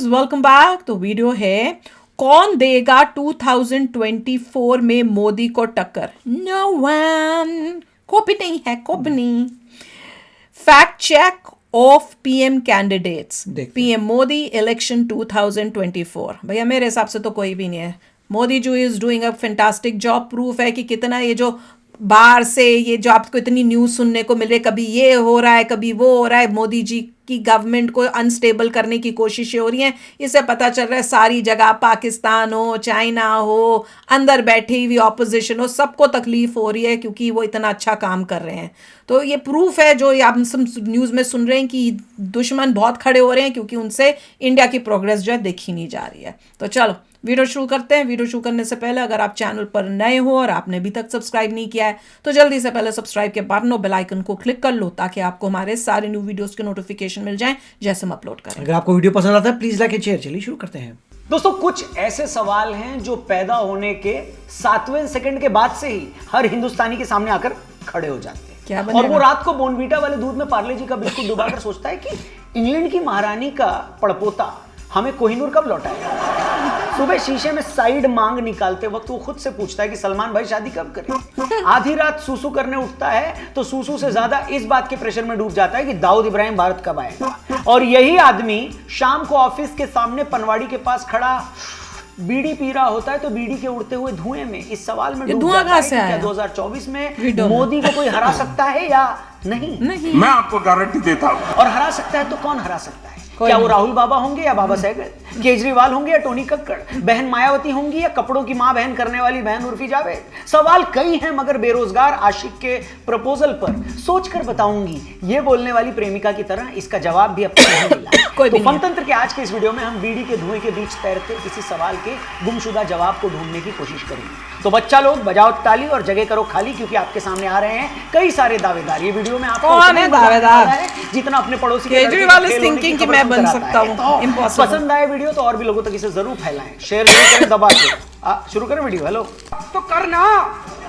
Welcome back. तो video है कौन देगा 2024 में मोदी को टक्कर। नो वन, कॉपी नहीं है, कॉपी नहीं। Fact check of PM candidates, PM Modi election 2024। भैया मेरे हिसाब से तो कोई भी नहीं है। मोदी जो is doing a fantastic job. Proof है कि कितना ये जो बाहर से ये जो आपको इतनी न्यूज़ सुनने को मिल रही है, कभी ये हो रहा है कभी वो हो रहा है, मोदी जी की गवर्नमेंट को अनस्टेबल करने की कोशिशें हो रही हैं। इससे पता चल रहा है सारी जगह, पाकिस्तान हो, चाइना हो, अंदर बैठी हुई ऑपोजिशन हो, सबको तकलीफ हो रही है क्योंकि वो इतना अच्छा काम कर रहे हैं। तो ये प्रूफ है जो आप न्यूज़ में सुन रहे हैं कि दुश्मन बहुत खड़े हो रहे हैं क्योंकि उनसे इंडिया की प्रोग्रेस जो है देखी नहीं जा रही है। तो चलो वीडियो शुरू करते हैं। वीडियो शुरू करने से पहले अगर आप चैनल पर नए हो और आपने अभी तक सब्सक्राइब नहीं किया है तो जल्दी से पहले सब्सक्राइब के बटन और बेल आइकन को क्लिक कर लो ताकि आपको हमारे सारे न्यू वीडियोस के नोटिफिकेशन मिल जाएं जैसे हम अपलोड करें। अगर आपको वीडियो पसंद आता है प्लीज लाइक एंड शेयर। चलिए शुरू करते हैं। दोस्तों, कुछ ऐसे सवाल हैं जो पैदा होने के 7वें सेकंड के बाद से ही हर हिंदुस्तानी के सामने आकर खड़े हो जाते हैं। क्या और वो रात को बोनवीटा वाले दूध में पार्ले जी का बिस्कुट डुबाकर सोचता है कि इंग्लैंड की महारानी का पड़पोता हमें कोहिनूर कब लौटाएगा। सुबह शीशे में साइड मांग निकालते वक्त वो खुद से पूछता है कि सलमान भाई शादी कब करें। आधी रात सूसू करने उठता है तो सूसू से ज्यादा इस बात के प्रेशर में डूब जाता है कि दाऊद इब्राहिम भारत कब आएगा। और यही आदमी शाम को ऑफिस के सामने पनवाड़ी के पास खड़ा बीड़ी पी रहा होता है तो बीड़ी के उड़ते हुए धुएं में इस सवाल में डूब जाता है कि क्या 2024 में मोदी को कोई हरा सकता है या नहीं। मैं आपको गारंटी देता हूं। और हरा सकता है तो कौन हरा सकता है? क्या वो राहुल बाबा होंगे या बाबा सहगल, केजरीवाल होंगे या टोनी कक्कड़, बहन मायावती होंगी या कपड़ों की मां बहन करने वाली बहन उर्फी जावेद। सवाल कई हैं मगर बेरोजगार आशिक के प्रपोजल पर सोचकर बताऊंगी ये बोलने वाली प्रेमिका की तरह इसका जवाब भी अब तक नहीं मिला। तो फनतंत्र के आज के इस वीडियो में हम बीड़ी के धुएं के बीच तैरते इसी सवाल के गुमशुदा जवाब को ढूंढने की कोशिश करेंगे। तो बच्चा लोग बजाओ ताली और जगह करो खाली क्योंकि आपके सामने आ रहे हैं कई सारे दावेदार। ये वीडियो में आपको दावेदार जितना अपने पड़ोसी केजरीवाल इज थिंकिंग कि मैं बन सकता हूं। पसंद आए वीडियो तो और भी लोगों तक इसे जरूर फैलाएं, शेयर जरूर करें दबा के। शुरू करें वीडियो। हेलो तो करना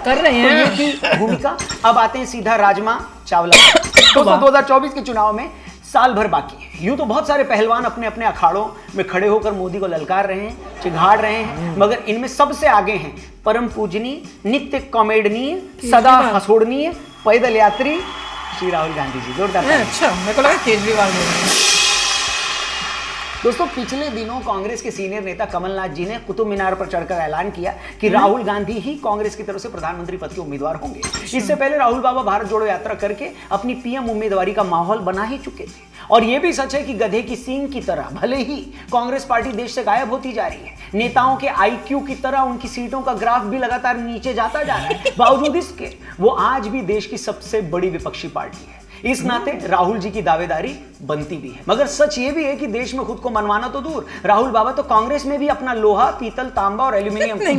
कर रहे हैं। तो ये थी भूमिका। अब आते हैं सीधा राजमा चावला। दोस्तों 2024 के चुनाव में साल भर बाकी है। यूं तो बहुत सारे पहलवान अपने अपने अखाड़ों में खड़े होकर मोदी को ललकार रहे हैं, चिघाड़ रहे हैं, मगर इनमें सबसे आगे हैं परम पूजनीय, नित्य कॉमेडनीय, सदा हंसोड़नीय, पैदल यात्री श्री राहुल गांधी जी। जोरदार। अच्छा, मेरे को लगा केजरीवाल। दोस्तों पिछले दिनों कांग्रेस के सीनियर नेता कमलनाथ जी ने कुतुब मीनार पर चढ़कर ऐलान किया कि राहुल गांधी ही कांग्रेस की तरफ से प्रधानमंत्री पद के उम्मीदवार होंगे। इससे पहले राहुल बाबा भारत जोड़ो यात्रा करके अपनी पीएम उम्मीदवारी का माहौल बना ही चुके थे। और यह भी सच है कि गधे की सींग की तरह भले ही कांग्रेस पार्टी देश से गायब होती जा रही है, नेताओं के आईक्यू की तरह उनकी सीटों का ग्राफ भी लगातार नीचे जाता जा रहा है, बावजूद इसके वो आज भी देश की सबसे बड़ी विपक्षी पार्टी है। इस नाते राहुल जी की दावेदारी बनती भी है। मगर सच ये भी है कि देश में खुद को मनवाना तो दूर, राहुल बाबा तो कांग्रेस में भी अपना लोहा, पीतल, तांबा और एल्यूमिनियम नहीं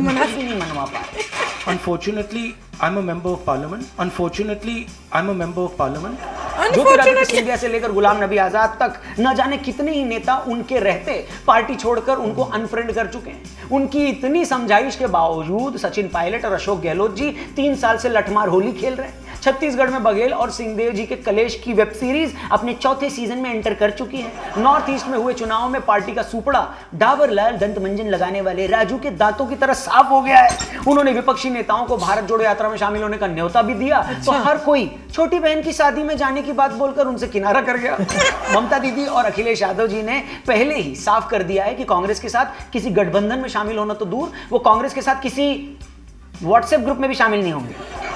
मनवा पाए। Unfortunately, I'm a member of parliament. Unfortunately, I'm a member of parliament. Jyotiraditya Scindia से लेकर गुलाम नबी आजाद तक न जाने कितने ही नेता उनके रहते पार्टी छोड़कर उनको अनफ्रेंड कर चुके हैं। उनकी इतनी समझाइश के बावजूद सचिन पायलट और अशोक गहलोत जी 3 साल से लठमार होली खेल रहे हैं। छत्तीसगढ़ में बघेल और सिंहदेव जी के कलेश की वेब सीरीज अपने चौथे सीजन में एंटर कर चुकी है। नॉर्थ ईस्ट में हुए चुनाव में पार्टी का सुपड़ा डाबर लाल दंत मंजन लगाने वाले राजू के दांतों की तरह साफ हो गया है। उन्होंने विपक्षी नेताओं को भारत जोड़ो यात्रा में शामिल होने का न्योता भी दिया। तो हर कोई छोटी बहन की शादी में जाने की बात बोलकर उनसे किनारा कर गया। ममता दीदी और अखिलेश यादव जी ने पहले ही साफ कर दिया है कि कांग्रेस के साथ किसी गठबंधन में शामिल होना तो दूर, वो कांग्रेस के साथ किसी व्हाट्सएप ग्रुप में भी शामिल नहीं होंगे।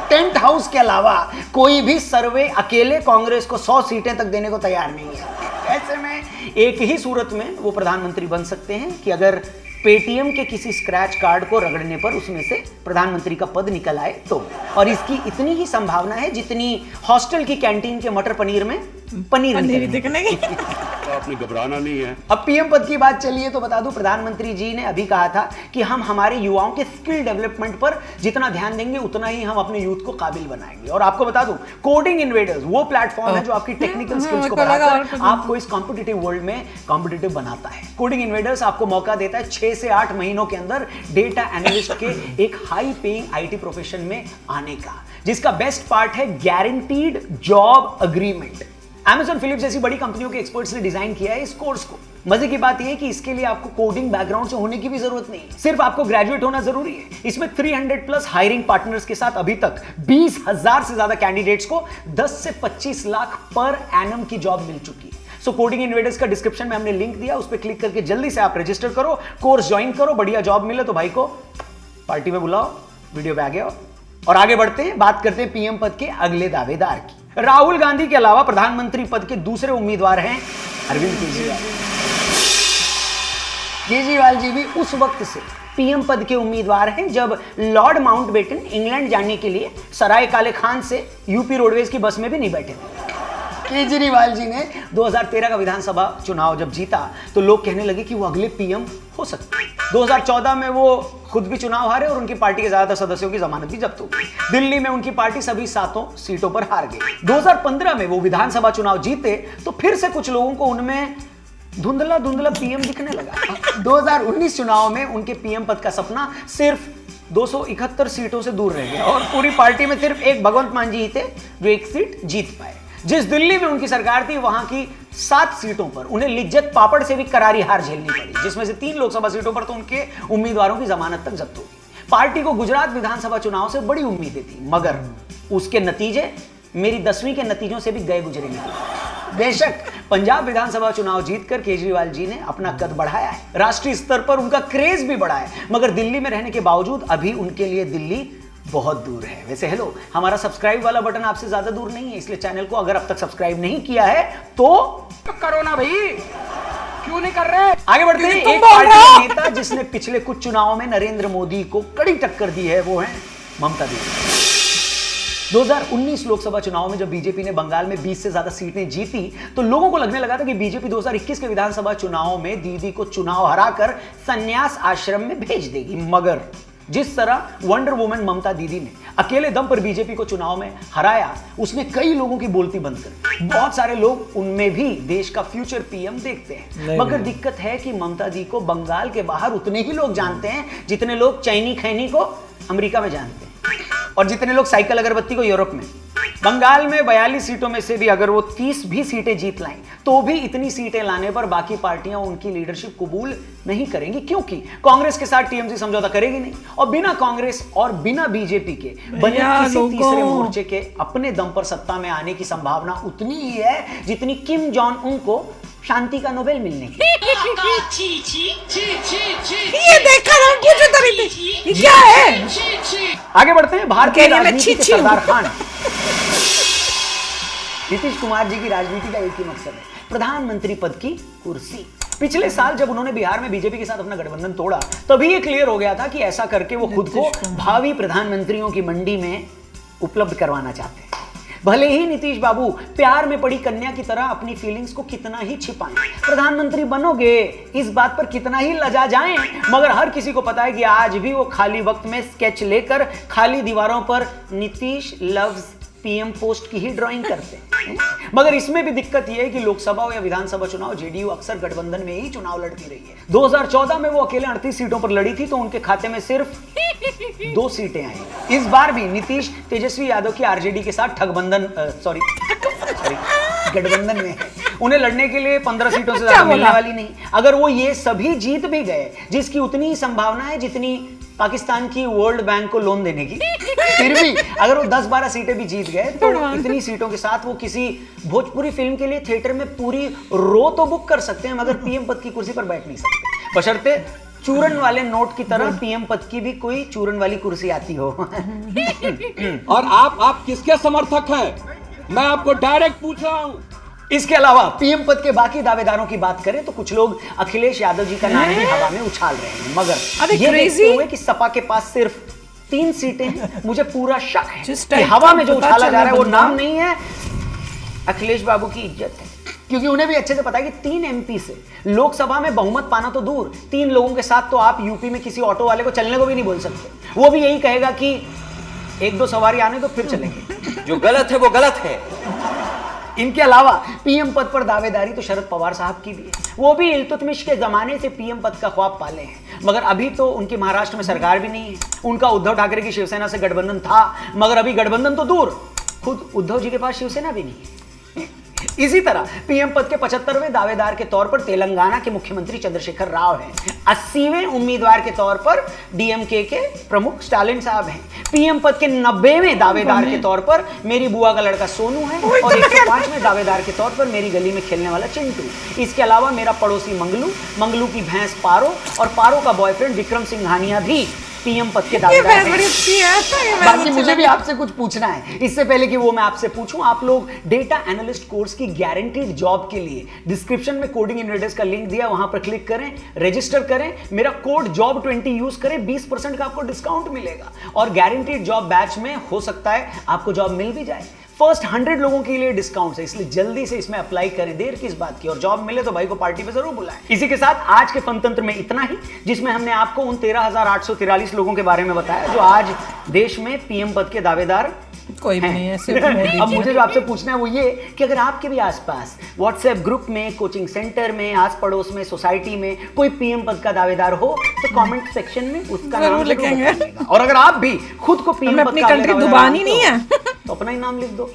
टेंट हाउस के अलावा कोई भी सर्वे अकेले कांग्रेस को 100 सीटें तक देने को तैयार नहीं है। ऐसे में एक ही सूरत में वो प्रधानमंत्री बन सकते हैं कि अगर पेटीएम के किसी स्क्रैच कार्ड को रगड़ने पर उसमें से प्रधानमंत्री का पद निकल आए तो। और इसकी इतनी ही संभावना है जितनी हॉस्टल की कैंटीन के मटर पनीर में पनीर दिखने की। आपने घबराना नहीं है। अब पीएम पद की बात चलिए तो बता दूं, प्रधानमंत्री जी ने अभी कहा था कि हम हमारे युवाओं के स्किल डेवलपमेंट पर जितना ध्यान देंगे उतना ही हम अपने यूथ को काबिल बनाएंगे। और आपको बता दूं, कोडिंग इन्वेडर्स वो प्लेटफॉर्म है जो आपकी टेक्निकल स्किल्स को बढ़ाकर आपको इस कॉम्पिटिटिव वर्ल्ड में कॉम्पिटिटिव बनाता है। कोडिंग इन्वेडर्स आपको मौका देता है 6 से 8 महीनों के अंदर डेटा एनालिस्ट के एक हाई पेइंग आईटी प्रोफेशन में आने का, जिसका बेस्ट पार्ट है guaranteed job agreement. Amazon, Philips जैसी बड़ी कंपनियों के एक्सपर्ट्स ने डिजाइन किया है इस कोर्स को। मजे की बात यह है कि इसके लिए आपको कोडिंग बैकग्राउंड से होने की भी जरूरत नहीं, सिर्फ आपको ग्रेजुएट होना जरूरी है। इसमें 300 प्लस हायरिंग पार्टनर्स के साथ अभी तक 20,000 से ज्यादा कैंडिडेट्स को 10 से 25 लाख पर एनम की जॉब मिल चुकी है। सो कोडिंग इन्वेडर्स का डिस्क्रिप्शन में हमने लिंक दिया, उस पर क्लिक करके जल्दी से आप रजिस्टर करो, कोर्स ज्वाइन करो, बढ़िया जॉब मिले तो भाई को पार्टी में बुलाओ, वीडियो पे आ गया। और आगे बढ़ते हैं, बात करते हैं पीएम पद के अगले दावेदार की। राहुल गांधी के अलावा प्रधानमंत्री पद के दूसरे उम्मीदवार हैं अरविंद केजरीवाल। केजरीवाल जी भी उस वक्त से पीएम पद के उम्मीदवार हैं जब लॉर्ड माउंटबेटन इंग्लैंड जाने के लिए सराय काले खान से यूपी रोडवेज की बस में भी नहीं बैठे थे। केजरीवाल जी ने 2013 का विधानसभा चुनाव जब जीता तो लोग कहने लगे कि वो अगले पीएम हो सकते हैं। 2014 में वो खुद भी चुनाव हारे और उनकी पार्टी के ज्यादातर सदस्यों की जमानत भी जब्त हो गई। दिल्ली में उनकी पार्टी सभी 7 सीटों पर हार गई। 2015 में वो विधानसभा चुनाव जीते तो फिर से कुछ लोगों को उनमें धुंधला धुंधला पीएम दिखने लगा। 2019 चुनाव में उनके पीएम पद का सपना सिर्फ 271 सीटों से दूर रह गया और पूरी पार्टी में सिर्फ एक भगवंत मान जी ही थे जो एक सीट जीत पाए। जिस दिल्ली में उनकी सरकार थी वहां की 7 सीटों पर उन्हें लिज्जत पापड़ से भी करारी हार झेलनी पड़ी, जिसमें से 3 लोकसभा सीटों पर तो उनके उम्मीदवारों की जमानत तक जब्त होगी। पार्टी को गुजरात विधानसभा चुनाव से बड़ी उम्मीदें थी, मगर उसके नतीजे मेरी 10वीं के नतीजों से भी गए गुजरे नहीं। बेशक पंजाब विधानसभा चुनाव जीतकर केजरीवाल जी ने अपना कद बढ़ाया है, राष्ट्रीय स्तर पर उनका क्रेज भी बढ़ा है, मगर दिल्ली में रहने के बावजूद अभी उनके लिए दिल्ली बहुत दूर है। वैसे हेलो, हमारा सब्सक्राइब वाला बटन आपसे ज्यादा दूर नहीं है, इसलिए चैनल को अगर अब तक सब्सक्राइब नहीं किया है तो करो ना भाई, क्यों नहीं कर रहे? आगे बढ़ते हैं। एक पार्टी नेता जिसने पिछले कुछ चुनावों में नरेंद्र मोदी को कड़ी टक्कर दी है वो है ममता दीदी। 2019 लोकसभा चुनाव में जब बीजेपी ने बंगाल में 20 से ज्यादा सीटें जीती तो लोगों को लगने लगा था कि बीजेपी 2021 के विधानसभा चुनाव में दीदी को चुनाव हराकर संन्यास आश्रम में भेज देगी, मगर जिस तरह वंडर वुमन ममता दीदी ने अकेले दम पर बीजेपी को चुनाव में हराया, उसने कई लोगों की बोलती बंद कर। बहुत सारे लोग उनमें भी देश का फ्यूचर पीएम देखते हैं, मगर दिक्कत है कि ममता दी को बंगाल के बाहर उतने ही लोग जानते हैं जितने लोग चैनी खैनी को अमेरिका में जानते हैं और जितने लोग साइकिल अगरबत्ती को यूरोप में। बंगाल में 42 सीटों में से भी अगर वो 30 भी सीटें जीत लाएं तो भी इतनी सीटें लाने पर बाकी पार्टियां उनकी लीडरशिप कबूल नहीं करेंगी, क्योंकि कांग्रेस के साथ टीएमसी समझौता करेगी नहीं और बिना कांग्रेस और बिना बीजेपी के बने किसी तीसरे मोर्चे के अपने दम पर सत्ता में आने की संभावना उतनी ही है जितनी किम जॉन्ग उन को शांति का नोबेल मिलने की। ये देखा ना, पूछो तो रही थी, ये क्या है? आगे बढ़ते हैं। भारतीय कहने में राजनीति के छी-छी हूं। सरदार खान नीतीश कुमार जी की राजनीति का एक ही मकसद है, प्रधानमंत्री पद की कुर्सी। पिछले साल जब उन्होंने बिहार में बीजेपी के साथ अपना गठबंधन तोड़ा तभी ये क्लियर हो गया था कि ऐसा करके वो खुद को भावी प्रधानमंत्रियों की मंडी में उपलब्ध करवाना चाहते हैं। भले ही नीतीश बाबू प्यार में पड़ी कन्या की तरह अपनी फीलिंग्स को कितना ही छिपाएं, प्रधानमंत्री बनोगे इस बात पर कितना ही लजा जाएं, मगर हर किसी को पता है कि आज भी वो खाली वक्त में स्केच लेकर खाली दीवारों पर नीतीश लव्स पीएम पोस्ट की ही ड्राइंग करते हैं। मगर इसमें भी दिक्कत यह है कि लोकसभा या विधानसभा चुनाव जेडीयू अक्सर गठबंधन में ही चुनाव लड़ती रही है। 2014 में वो अकेले 38 सीटों पर लड़ी थी तो उनके खाते में सिर्फ 2 सीटें आई। इस बार भी नीतीश तेजस्वी यादव की आरजेडी के साथ गठबंधन में है। उन्हें लड़ने के लिए 15 सीटों से ज्यादा मिलने वाली नहीं। अगर वो ये सभी जीत भी गए, जिसकी उतनी ही संभावना है जितनी पाकिस्तान की वर्ल्ड बैंक को लोन देने की, फिर भी अगर वो 10-12 सीटें भी जीत गए तो इतनी सीटों के साथ वो किसी भोजपुरी फिल्म के लिए थिएटर में पूरी रो तो बुक कर सकते हैं, मगर पीएम पद की कुर्सी पर बैठ नहीं सकते, बशर्ते चूरन वाले नोट की तरह पीएम पद की भी कोई चूरन वाली कुर्सी आती हो। और आप किसके समर्थक हैं? मैं आपको डायरेक्ट पूछ रहा हूं। इसके अलावा पीएम पद के बाकी दावेदारों की बात करें तो कुछ लोग अखिलेश यादव जी का नाम भी हवा में उछाल रहे हैं, मगर ये देखते हुए कि सपा के पास सिर्फ 3 सीटें हैं, मुझे पूरा शक है कि हवा में जो उछाला जा रहा है वो नाम नहीं है, अखिलेश बाबू की इज्जत है। क्योंकि उन्हें भी अच्छे से पता है कि 3 एमपी से लोकसभा में बहुमत पाना तो दूर, 3 लोगों के साथ तो आप यूपी में किसी ऑटो वाले को चलने को भी नहीं बोल सकते। वो भी यही कहेगा कि 1-2 सवारी आने तो फिर चलेंगे। जो गलत है वो गलत है। इनके अलावा पीएम पद पर दावेदारी तो शरद पवार साहब की भी है। वो भी इल्तुतमिश के जमाने से पीएम पद का ख्वाब पाले हैं, मगर अभी तो उनकी महाराष्ट्र में सरकार भी नहीं है। उनका उद्धव ठाकरे की शिवसेना से गठबंधन था, मगर अभी गठबंधन तो दूर, खुद उद्धव जी के पास शिवसेना भी नहीं है। इसी तरह पीएम पद के 75वें दावेदार के तौर पर तेलंगाना के मुख्यमंत्री चंद्रशेखर राव हैं। 80वें उम्मीदवार के तौर पर डीएमके के प्रमुख स्टालिन साहब हैं। पीएम पद के 90वें दावेदार के तौर पर मेरी बुआ का लड़का सोनू है और 105वें दावेदार के तौर पर मेरी गली में खेलने वाला चिंटू। इसके अलावा मेरा पड़ोसी मंगलू की भैंस पारो और पारो का बॉयफ्रेंड विक्रम सिंघानिया भी पीएम पद के दावेदार हैं। बाकी मुझे भी आपसे कुछ पूछना है। इससे पहले कि वो मैं आपसे पूछूं, आप लोग डेटा एनालिस्ट कोर्स की गारंटीड जॉब के लिए डिस्क्रिप्शन में कोडिंग इनवेडर्स का लिंक दिया, वहां पर क्लिक करें, रजिस्टर करें, मेरा कोड JOB20 यूज करें, 20% का आपको डिस्काउंट मिलेगा और गारंटीड जॉब बैच में हो सकता है आपको जॉब मिल भी जाए। फर्स्ट 100 लोगों के लिए डिस्काउंट है, इसलिए जल्दी से इसमें अप्लाई करें, देर किस बात की, और जॉब मिले तो भाई को पार्टी पे जरूर बुलाएं। इसी के साथ आज के फनतंत्र में इतना ही, जिसमें हमने आपको उन 13,843 लोगों के बारे में बताया जो आज देश में पीएम पद के दावेदार कोई भी नहीं है, सिर्फ मोदी अब जी। मुझे जो आपसे पूछना है वो ये कि अगर आपके भी आसपास व्हाट्सएप ग्रुप में, कोचिंग सेंटर में, आस पड़ोस में, सोसाइटी में कोई पीएम पद का दावेदार हो तो कमेंट सेक्शन में उसका नाम जरूर लिखेंगे। बताइएगा। और अगर आप भी खुद को पीएम हमें पद अपनी का कंट्री दावेदार दुबानी मानते नहीं हो, है। तो अपना ही नाम लिख दो।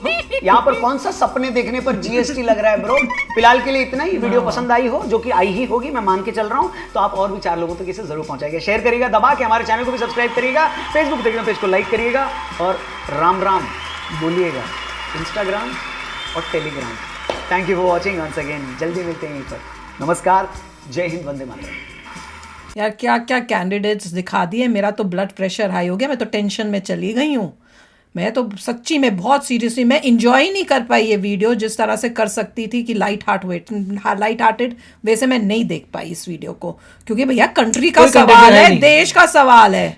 यहाँ पर कौन सा सपने देखने पर जीएसटी लग रहा है ब्रो। फिलहाल के लिए इतना ही। वीडियो पसंद आई हो, जो कि आई ही होगी, मैं मान के चल रहा हूँ, तो आप और भी 4 लोगों तक इसे जरूर पहुंचाइएगा, शेयर करिएगा, दबा के हमारे चैनल को भी सब्सक्राइब करिएगा, फेसबुक देखने पेज को लाइक करिएगा और राम राम बोलिएगा इंस्टाग्राम और Telegram. Thank you for watching once again. जल्दी मिलते हैं यहीं पर। नमस्कार, जय हिंद, वंदे मातरम। यार क्या क्या कैंडिडेट्स दिखा दिए, मेरा तो ब्लड प्रेशर हाई हो गया, मैं तो टेंशन में चली गई हूँ। मैं तो सच्ची में बहुत सीरियसली मैं इंजॉय नहीं कर पाई ये वीडियो जिस तरह से कर सकती थी कि लाइट हार्टेड वैसे मैं नहीं देख पाई इस वीडियो को, क्योंकि भैया कंट्री का कोई सवाल कंटेंट है है, नहीं। देश का सवाल है।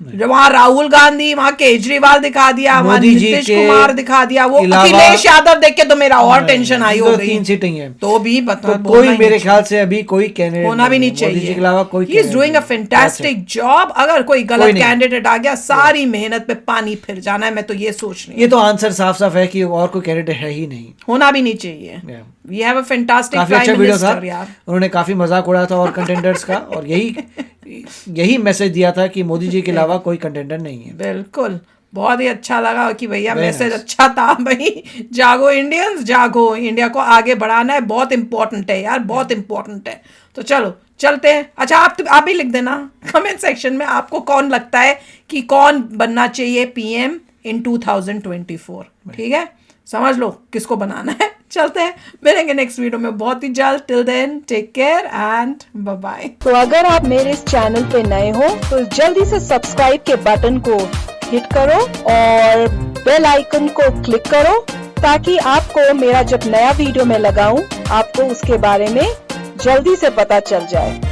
वहां राहुल गांधी, वहां केजरीवाल दिखा दिया, वहां मोदी जी नीतीश के कुमार दिखा दिया, वो अलावा- अखिलेश यादव देख के तो मेरा और टेंशन आई हो गई। 3 सीटें ही हैं। तो भी बता, तो कोई मेरे ख्याल से अभी कोई कैंडिडेट होना भी नहीं मोदी जी चाहिए। के अलावा कोई he is doing a fantastic job. अगर कोई गलत कोई नहीं। कैंडिडेट आ गया, सारी मेहनत पे पानी फिर जाना है। मैं तो ये सोच रही हूँ, ये तो आंसर साफ साफ है कि और कोई कैंडिडेट है ही नहीं। होना भी नहीं चाहिए। Yeah. We have a fantastic काफी अच्छा प्राइम वीडियो था, मिनिस्टर यार। उन्होंने काफी मजाक उड़ाया था और कंटेंडर्स का, और यही मैसेज दिया था कि मोदी जी के अलावा कोई कंटेंडर नहीं है। बिल्कुल, बहुत ही अच्छा लगा कि भैया Very मैसेज nice. अच्छा था भाई। जागो इंडियंस, जागो, इंडिया को आगे बढ़ाना है, बहुत इंपॉर्टेंट है यार, बहुत इंपॉर्टेंट है। तो चलो चलते हैं। अच्छा, आप भी लिख देना कमेंट सेक्शन में आपको कौन लगता है कि कौन बनना चाहिए पीएम इन 2024। ठीक है, समझ लो किसको बनाना है। चलते हैं, मिलेंगे नेक्स्ट वीडियो में बहुत ही जल्द। Till then take care and bye bye. तो अगर आप मेरे इस चैनल पे नए हो तो जल्दी से सब्सक्राइब के बटन को हिट करो और बेल आइकन को क्लिक करो, ताकि आपको मेरा जब नया वीडियो मैं लगाऊं आपको उसके बारे में जल्दी से पता चल जाए।